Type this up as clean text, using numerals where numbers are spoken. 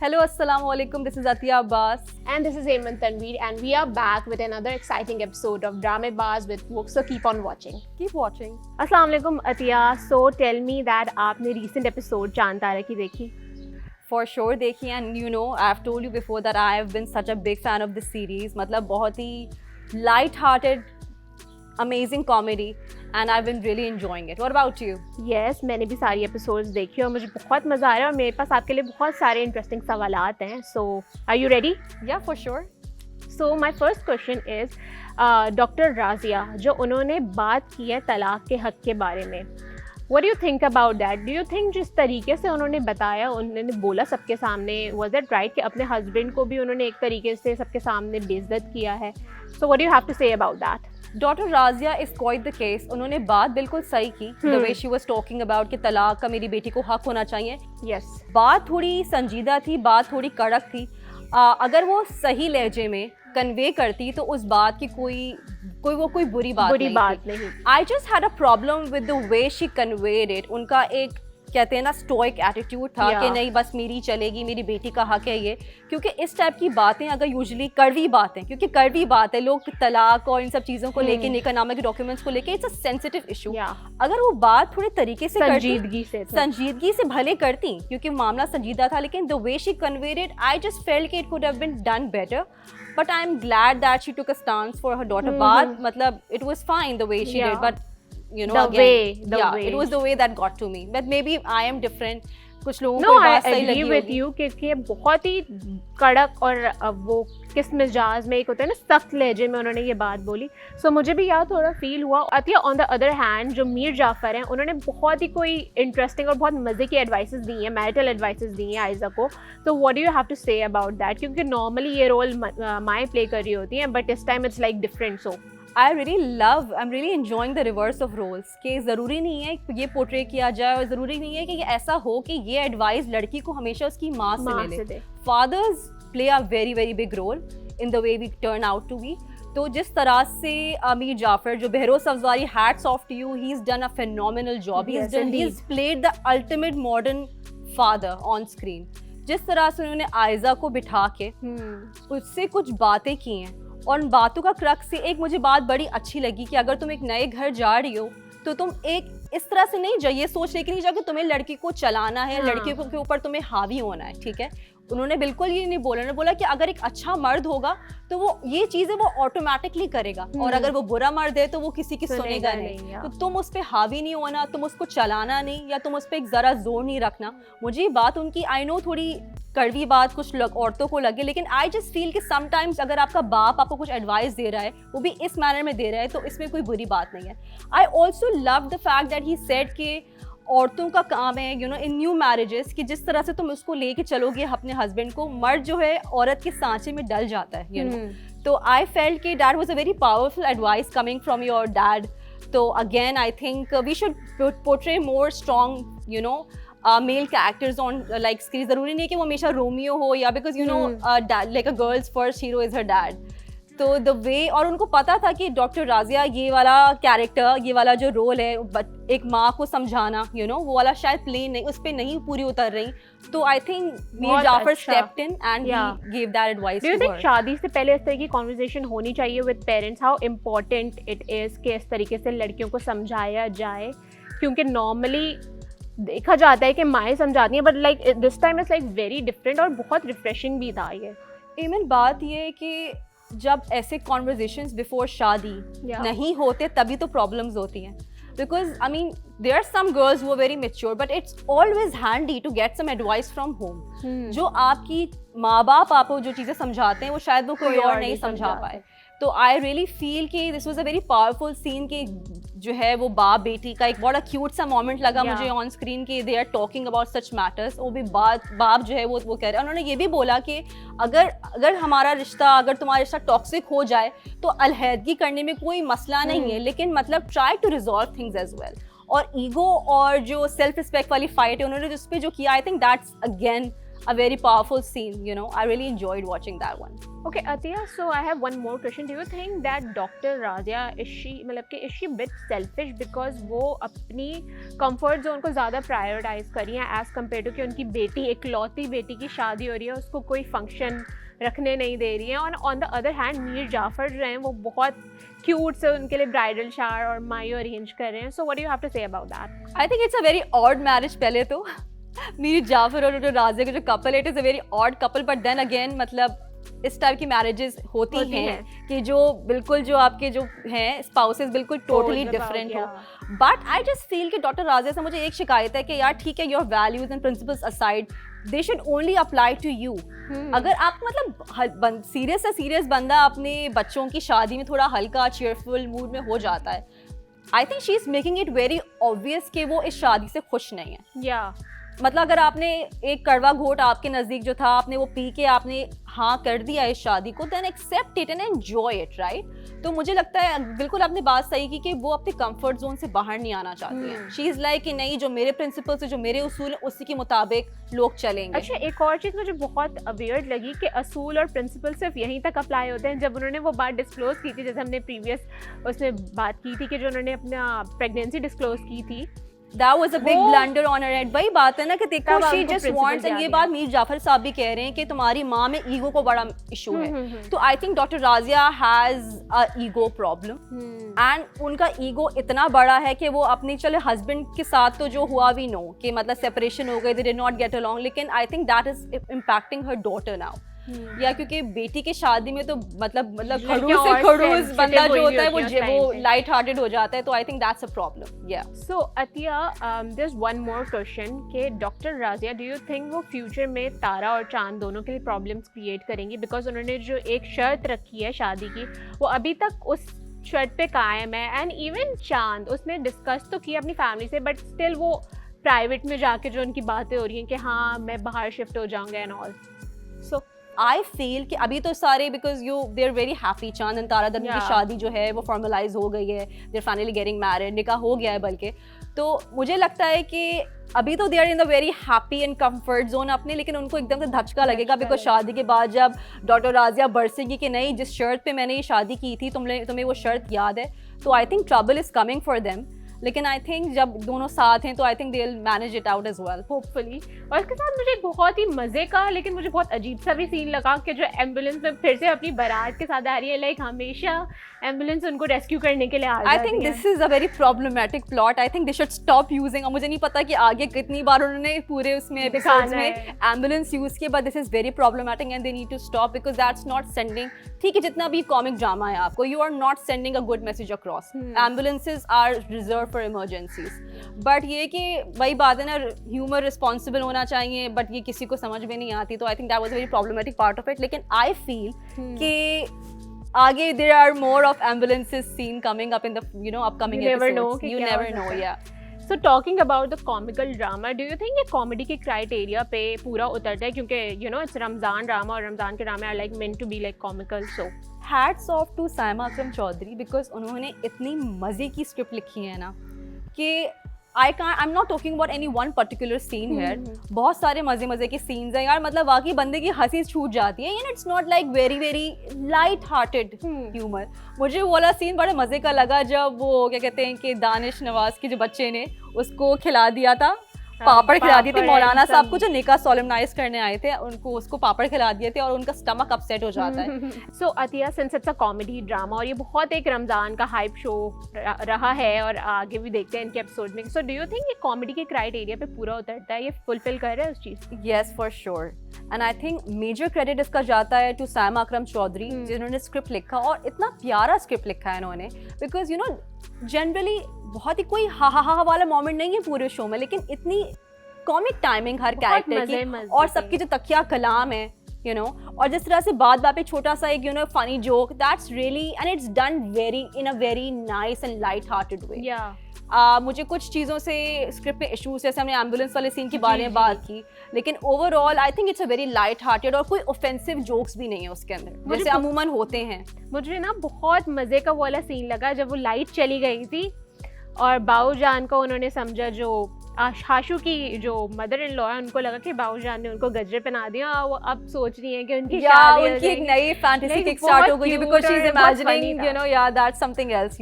Hello, Assalamu alaikum. This is Atiya Abbas. And this is Hemant Tanveer, and we are back with another exciting episode of Dramebaz with Wook. So keep on watching. Keep watching. Assalamu alaikum, Atiya. So tell me that आपने recent episode चांद तारा की देखी? For sure देखी, and you know I've told you before that I have been such a big fan of this series. मतलब बहुत ही light-hearted, amazing comedy, and I've been really enjoying it. What about you? Yes, मैंने भी सारी episodes देखी और मुझे बहुत मज़ा आ रहा है और मेरे पास आपके लिए बहुत सारे interesting सवालात हैं. So are you ready? Yeah, for sure. So my first question is doctor Razia जो उन्होंने बात की है तलाक के हक़ के बारे में. What do you think about that? Do you think जिस तरीके से उन्होंने बताया, उन्होंने बोला सबके सामने, was it right कि अपने हस्बैंड को भी उन्होंने एक तरीके से सबके सामने बेइज्जत किया है? So what do you have to say about that? Doctor Razia is quite the case. उन्होंने बात बिल्कुल सही की. The way she was talking about कि तलाक का मेरी बेटी को हक होना चाहिए. Yes. बात थोड़ी संजीदा थी, बात थोड़ी कड़क थी. अगर वो सही लहजे में कन्वे करती तो उस बात की कोई बुरी बात नहीं. I just had a problem with the way she conveyed it. उनका एक कहते हैं ना स्टोइक एटीट्यूड था कि नहीं बस मेरी चलेगी, मेरी बेटी का हक है ये. क्योंकि इस टाइप की बातें अगर यूजुअली कड़वी बातें, क्योंकि कड़वी बात है, लोग तलाक और इन सब चीज़ों को लेके, निकाहनामे के डॉक्यूमेंट्स को लेके, इट्स अ सेंसिटिव इशू. अगर वो बात थोड़े तरीके से संजीदगी से भले करती, क्योंकि मामला संजीदा था, लेकिन the way she conveyed it, I just felt कि it could have been done better. But I'm glad that she took a stance for her daughter. But मतलब it was fine the way she did. But you know, the way it was the way that got to me. But maybe I am different. कुछ लोगों को बात सही लगी होगी. No, I agree with you कि बहुत ही कड़क और वो किस मिजाज में एक होता है ना सख्त लहजे में उन्होंने ये बात बोली. सो मुझे भी यार थोड़ा फील हुआ. Atiya on the other hand जो मीर जाफ़र हैं उन्होंने बहुत ही कोई इंटरेस्टिंग और बहुत मज़े की एडवाइसेस दी हैं, मैरिटल एडवाइसेस दी हैं आयज़ा को. तो what do you have to say about that? क्योंकि नॉर्मली ये रोल माई प्ले कर रही होती हैं, बट इस time it's like different. So I'm really enjoying the reverse of roles. कि ज़रूरी नहीं है ये पोर्ट्रे किया जाए और ज़रूरी नहीं है कि ये ऐसा हो कि ये एडवाइस लड़की को हमेशा उसकी माँ से मिले. Fathers play a very very big role in the way we turn out to be. तो जिस तरह से मीर जाफ़र जो बहरोज़ अफज़ारी, hats off to you, he's done a phenomenal job. He's played the ultimate modern father on screen. जिस तरह से उन्होंने आयज़ा को बिठा के उससे कुछ बातें की हैं और उन बातों का क्रक्स से एक मुझे बात बड़ी अच्छी लगी कि अगर तुम एक नए घर जा रही हो तो तुम एक इस तरह से नहीं जाइए, सोच लेके नहीं जाओ कि तुम्हें लड़की को चलाना है, लड़की के ऊपर तुम्हें हावी होना है. ठीक है, उन्होंने बिल्कुल ये नहीं बोला. उन्होंने बोला कि अगर एक अच्छा मर्द होगा तो वो ये चीज़ें वो ऑटोमेटिकली करेगा, और अगर वो बुरा मर्द है तो वो किसी की सुनेगा नहीं. तो तुम उस पर हावी नहीं होना, तुम उसको चलाना नहीं, या तुम उस पर एक ज़रा जोर नहीं रखना. मुझे ये बात उनकी, आई नो थोड़ी कड़वी बात कुछ औरतों को लगे, लेकिन आई जस्ट फील कि समटाइम्स अगर आपका बाप आपको कुछ एडवाइस दे रहा है, वो भी इस मैनर में दे रहा है, तो इसमें कोई बुरी बात नहीं है. I also love the fact that he said कि औरतों का काम है you no in new marriages कि जिस तरह से तुम उसको लेके चलोगे अपने हस्बैंड को, मर्द जो है औरत के सांचे में डल जाता है यू नो. तो आई फेल्ट कि that was a very powerful advice coming from your dad. तो again I think we should portray more strong you know male characters on like screen. ज़रूरी नहीं कि वो हमेशा रोमियो हो, या because you know like a girls first hero is her dad. तो the way, और उनको पता था कि डॉक्टर राज़िया ये वाला कैरेक्टर, ये वाला जो रोल है एक माँ को समझाना यू नो, वो वाला शायद प्ले नहीं, उस पर नहीं पूरी उतर रही. तो I think Mir Jafar stepped in and he give that advice. Do you think शादी से पहले इस तरह की कॉन्वर्सेशन होनी चाहिए with parents? How important it is कि इस तरीके से लड़कियों को समझाया जाए? क्योंकि नॉर्मली देखा जाता है कि माएँ समझाती हैं, but like this time is like very different और बहुत रिफ्रेशिंग भी था ये. इवन बात ये है कि जब ऐसे कॉन्वर्जेशंस बिफोर शादी नहीं होते तभी तो प्रॉब्लम्स होती हैं. Because I mean there are some girls who are very mature, but it's always handy to get some advice from home. जो आपकी माँ बाप आपको जो चीज़ें समझाते हैं वो शायद वो कोई और नहीं समझा पाए. तो आई रियली फील कि this was a very powerful scene कि जो है वो बाप बेटी का एक बड़ा क्यूट सा मोमेंट लगा मुझे ऑन स्क्रीन कि they are talking about such matters. वो भी बाप जो है वो कह रहे हैं. उन्होंने ये भी बोला कि अगर हमारा रिश्ता, अगर तुम्हारा रिश्ता टॉक्सिक हो जाए तो अलहदगी करने में कोई मसला नहीं है, लेकिन मतलब try to resolve things as well. और ईगो और जो सेल्फ रिस्पेक्ट वाली फाइट है उन्होंने जिस पे जो किया, आई think that's again a very powerful scene, you know. I really enjoyed watching that one. Okay, Atiya, so I have one more question. Do you think that Dr. Razia, is she a bit selfish because वो अपनी comfort zone को ज़्यादा prioritize कर रही हैं as compared to कि उनकी बेटी, इकलौती बेटी की शादी हो रही है, उसको कोई function रखने नहीं दे रही हैं, और on the other hand Mir Jafar जो हैं वो बहुत क्यूट से उनके लिए ब्राइडल शावर और मायो अरेंज कर रहे हैं. So what do you have to say about that? I think it's a very odd marriage. पहले तो मीर जाफर और राज़िया का जो couple, it is a very odd couple, but then again मतलब इस टाइप की मैरिजेस होती हैं कि जो बिल्कुल जो आपके जो हैं स्पाउसेस बिल्कुल टोटली डिफरेंट हो. बट आई जस्ट फील कि डॉक्टर राज़िया से मुझे एक शिकायत है कि यार ठीक है, your values and principles aside, they should only apply to you. अगर आप मतलब सीरियस से सीरियस बंदा अपने बच्चों की शादी में थोड़ा हल्का चीयरफुल मूड में हो जाता है, I think she is making it very obvious कि वो इस शादी से खुश नहीं है. या मतलब अगर आपने एक कड़वा घोट आपके नज़दीक जो था, आपने वो पी के आपने हाँ कर दिया इस शादी को, then accept it and enjoy it, right. तो मुझे लगता है बिल्कुल आपने बात सही की कि वो अपने कंफर्ट जोन से बाहर नहीं आना चाहती हैं. शी इज़ लाइक कि नहीं, जो मेरे प्रिंसिपल्स है, जो मेरे उसूल हैं, उसी के मुताबिक लोग चलेंगे. अच्छा, एक और चीज़ मुझे बहुत वियर्ड लगी कि असूल और प्रिंसिपल सिर्फ यहीं तक अप्लाई होते हैं. जब उन्होंने वो बात डिस्क्लोज की थी, जैसे हमने प्रीवियस उसमें बात की थी कि जो उन्होंने अपना प्रेगनेंसी डिस्क्लोज की थी, That was a big blunder on her end. वही बात है ना कि देखो she just wants, and ये बात मीर जाफर साहब भी कह रहे हैं कि तुम्हारी माँ में ईगो को बड़ा इशू है. तो I think doctor Razia has a ego problem, and उनका ईगो इतना बड़ा है कि वो अपने चले हस्बैंड के साथ तो जो हुआ भी नो कि मतलब सेपरेशन हो गई, they did not get along, लेकिन I think that is impacting her daughter now. Yeah क्योंकि बेटी के शादी में तो मतलब खड़ूस से खड़ूस बंदा जो होता है वो लाइट हार्टेड हो जाता है. तो I think that's a problem. Yeah so Atiya, there is one more question कि doctor Razia, do you think वो फ्यूचर में तारा और चांद दोनों के लिए प्रॉब्लम्स क्रिएट करेंगी? बिकॉज उन्होंने जो एक शर्त रखी है शादी की, वो अभी तक उस शर्त पे कायम है. एंड इवन चांद, उसने डिस्कस तो किया अपनी फैमिली से, बट स्टिल वो प्राइवेट में जाके जो उनकी बातें हो रही हैं कि हाँ मैं बाहर शिफ्ट हो जाऊंगा and all. So I feel कि अभी तो सारे because they are very happy. Chand and Tara Dutt की शादी जो है वो फॉर्मलाइज हो गई है, they are finally getting married, निकाह हो गया है बल्कि. तो मुझे लगता है कि अभी तो they are in the very happy and comfort zone अपने, लेकिन उनको एकदम से धचका लगेगा बिकॉज शादी के बाद जब डॉक्टर राज़िया बरसेगी कि नहीं, जिस शर्त पे मैंने ये शादी की थी तुम्हें वो शर्त याद है, तो I think trouble is coming for them. लेकिन आई थिंक जब दोनों साथ हैं तो I think they will manage it out as well, hopefully. और इसके साथ मुझे बहुत ही मज़े का लेकिन मुझे बहुत अजीब सा भी सीन लगा कि जो एम्बुलेंस में फिर से अपनी बारात के साथ आ रही है, लाइक हमेशा एम्बुलेंस उनको रेस्क्यू करने के लिए आ I think this is a very problematic plot. I think they should stop using. मुझे नहीं पता कि आगे कितनी बार उन्होंने पूरे उसमें एपिसोड्स में एम्बुलेंस यूज किया, but this is very problematic and they need to stop because that's not sending. ठीक है, जितना भी कॉमिक ड्रामा है आपको, you are not sending a good message across. Ambulances are reserve for emergencies. But ये कि वही बात है ना, ह्यूमर रिस्पॉन्सिबल होना चाहिए, बट ये किसी को समझ में नहीं आती. तो I think that was a very problematic part of it. लेकिन आई फील कि आगे there are more of ambulances scene coming up in the upcoming episodes. You never know. Yeah. So talking about the comical drama, do you think ये comedy के criteria पे पूरा उतरता है? क्योंकि it's रमज़ान ड्रामा और रमज़ान के ड्रामे are like meant to be like comical. So hats off to Saima Akram Chaudhary because उन्होंने इतनी मज़े की स्क्रिप्ट लिखी है ना कि I'm not talking about any one particular scene here. बहुत सारे मज़े के scenes हैं यार, मतलब वाकई बंदे की हंसी छूट जाती है. It's not like very light hearted humor. मुझे वो वाला सीन बड़े मज़े का लगा जब वो क्या कहते हैं कि दानिश नवाज के जो बच्चे ने उसको खिला दिया था, पापड़ खिला दिए थे. मौलाना साहब को जो निकाह सोलेमनाइज करने आए थे उसको पापड़ खिला दिए थे और उनका स्टमक अपसेट हो जाता है. So Atiya, since it's a comedy drama और ये बहुत एक रमज़ान का हाइप शो रहा है और आगे भी देखते हैं इनके एपिसोड में, सो डू यू थिंक ये कॉमेडी के क्राइटेरिया पे पूरा उतरता है, ये फुलफिल कर रहा है उस चीज़? Yes, for sure. And I think major credit इसका जाता है टू साइमा अकरम चौधरी जिन्होंने स्क्रिप्ट लिखा, और इतना प्यारा स्क्रिप्ट लिखा है इन्होंने. बिकॉज जनरली बहुत ही कोई हा वाला मोमेंट नहीं है पूरे शो में, लेकिन इतनी कॉमिक टाइमिंग हर कैरेक्टर की, और सबकी जो तकिया कलाम है और जिस तरह से बात पे छोटा सा एक funny joke, that's really and it's done in a very nice and light hearted way. मुझे कुछ चीज़ों से स्क्रिप्ट में इशूज, जैसे हमने एम्बुलेंस वाले सीन के बारे में बात की, लेकिन overall I think it's a very light hearted और कोई ऑफेंसिव जोक्स भी नहीं है उसके अंदर जैसे अमूमन होते हैं. मुझे ना बहुत मज़े का वाला सीन लगा जब वो लाइट चली गई थी और बाऊ जान को उन्होंने समझा जो हाशु की जो मदर इन लॉ है उनको लगा कि बाबूजान ने उनको गजरे पहना दिया, वो अब सोच रही है कि उनकी शादी हो उनकी एक जाएगी। नई फैंटेसी Like, किक स्टार्ट हो बहुत गई cute बिकॉज शी और इज बहुत funny इमेजिनिंग था। That's something else